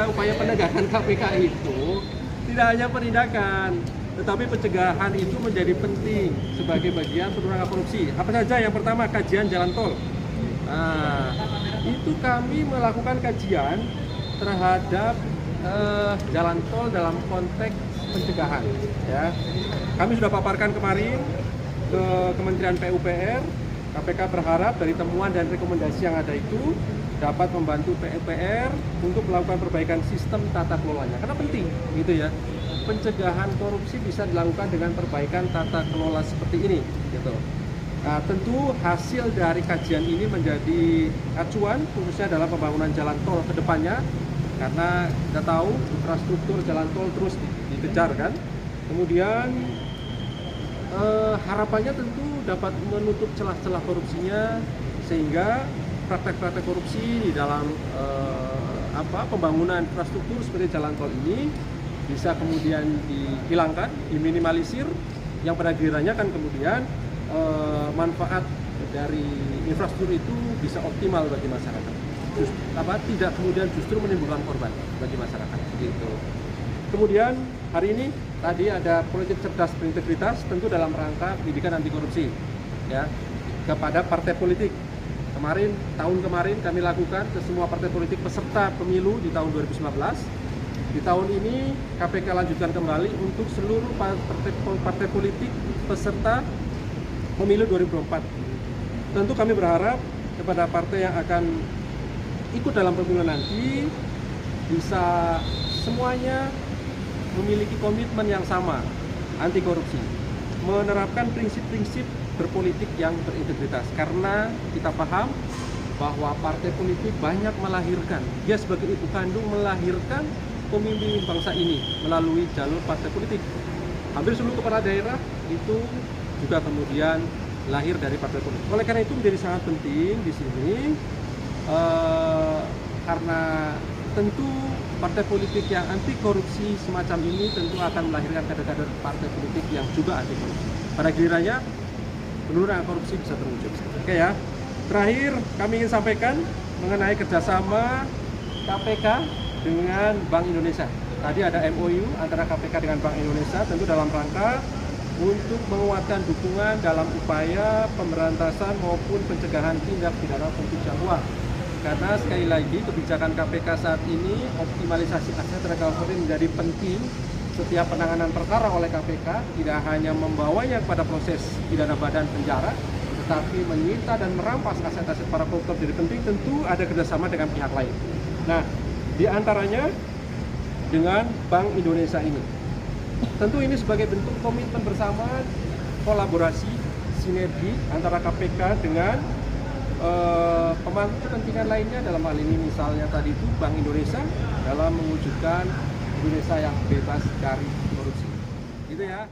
upaya penegakan KPK itu tidak hanya penindakan, tetapi pencegahan itu menjadi penting sebagai bagian penanggulangan korupsi. Apa saja? Yang pertama, kajian jalan tol. Nah, itu kami melakukan kajian terhadap jalan tol dalam konteks pencegahan. Ya, kami sudah paparkan kemarin ke Kementerian PUPR. KPK berharap dari temuan dan rekomendasi yang ada itu dapat membantu PUPR untuk melakukan perbaikan sistem tata kelolanya. Karena penting, gitu ya. Pencegahan korupsi bisa dilakukan dengan perbaikan tata kelola seperti ini, gitu. Nah, tentu hasil dari kajian ini menjadi acuan khususnya dalam pembangunan jalan tol ke depannya, karena kita tahu infrastruktur jalan tol terus dikejar kan. Kemudian harapannya tentu dapat menutup celah-celah korupsinya, sehingga praktek-praktek korupsi di dalam pembangunan infrastruktur seperti jalan tol ini bisa kemudian dihilangkan, diminimalisir, yang pada gilirannya kan kemudian manfaat dari infrastruktur itu bisa optimal bagi masyarakat. Tidak kemudian justru menimbulkan korban bagi masyarakat. Gitu. Kemudian hari ini tadi ada proyek cerdas berintegritas, tentu dalam rangka pendidikan anti korupsi, ya, kepada partai politik. Tahun kemarin kami lakukan ke semua partai politik peserta pemilu di tahun 2019. Di tahun ini KPK lanjutkan kembali untuk seluruh partai politik peserta pemilu 2024. Tentu kami berharap kepada partai yang akan ikut dalam pemilu nanti bisa semuanya memiliki komitmen yang sama anti korupsi, menerapkan prinsip-prinsip berpolitik yang berintegritas, karena kita paham bahwa partai politik banyak melahirkan, dia sebagai ibu kandung melahirkan pemimpin bangsa ini melalui jalur partai politik. Hampir seluruh kepala daerah itu juga kemudian lahir dari partai politik. Oleh karena itu menjadi sangat penting di sini, karena tentu partai politik yang anti korupsi semacam ini tentu akan melahirkan kader-kader partai politik yang juga anti korupsi. Pada gilirannya penurunan korupsi bisa terwujud. Oke ya. Terakhir kami ingin sampaikan mengenai kerjasama KPK dengan Bank Indonesia. Tadi ada MOU antara KPK dengan Bank Indonesia, tentu dalam rangka untuk menguatkan dukungan dalam upaya pemberantasan maupun pencegahan tindak pidana pencucian uang. Karena sekali lagi kebijakan KPK saat ini optimalisasi aset recovery menjadi penting. Setiap penanganan perkara oleh KPK tidak hanya membawanya pada proses pidana badan penjara, tetapi menyita dan merampas aset-aset para koruptor. Jadi penting tentu ada kerjasama dengan pihak lain. Nah, di antaranya dengan Bank Indonesia ini. Tentu ini sebagai bentuk komitmen bersama, kolaborasi, sinergi antara KPK dengan pemangku kepentingan lainnya, dalam hal ini misalnya tadi itu Bank Indonesia, dalam mewujudkan Indonesia yang bebas dari korupsi. Gitu ya.